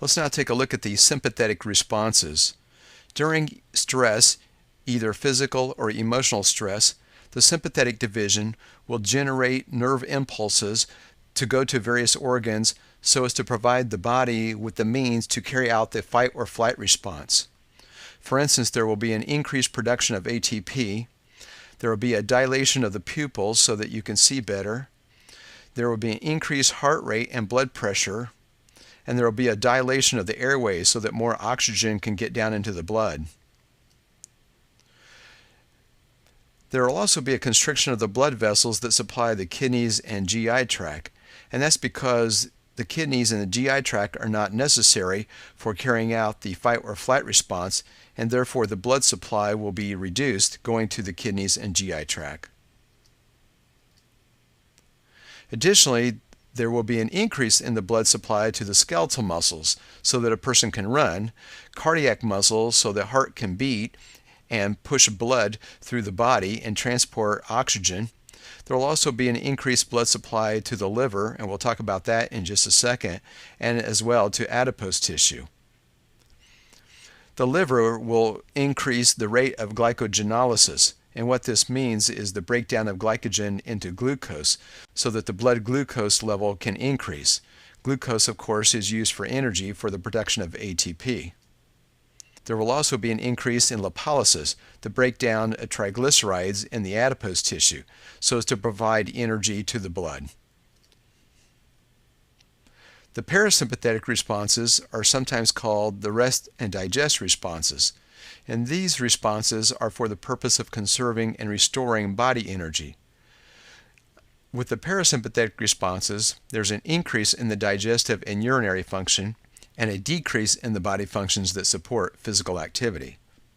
Let's now take a look at the sympathetic responses. During stress, either physical or emotional stress, the sympathetic division will generate nerve impulses to go to various organs so as to provide the body with the means to carry out the fight or flight response. For instance, there will be an increased production of ATP. There will be a dilation of the pupils so that you can see better. There will be an increased heart rate and blood pressure. And there will be a dilation of the airways so that more oxygen can get down into the blood. There will also be a constriction of the blood vessels that supply the kidneys and GI tract, and that's because the kidneys and the GI tract are not necessary for carrying out the fight or flight response, and therefore the blood supply will be reduced going to the kidneys and GI tract. Additionally, there will be an increase in the blood supply to the skeletal muscles so that a person can run, cardiac muscles so the heart can beat and push blood through the body and transport oxygen. There will also be an increased blood supply to the liver, and we'll talk about that in just a second, and as well to adipose tissue. The liver will increase the rate of glycogenolysis. And what this means is the breakdown of glycogen into glucose so that the blood glucose level can increase. Glucose, of course, is used for energy for the production of ATP. There will also be an increase in lipolysis, the breakdown of triglycerides in the adipose tissue, so as to provide energy to the blood. The parasympathetic responses are sometimes called the rest and digest responses. And these responses are for the purpose of conserving and restoring body energy. With the parasympathetic responses, there's an increase in the digestive and urinary function and a decrease in the body functions that support physical activity.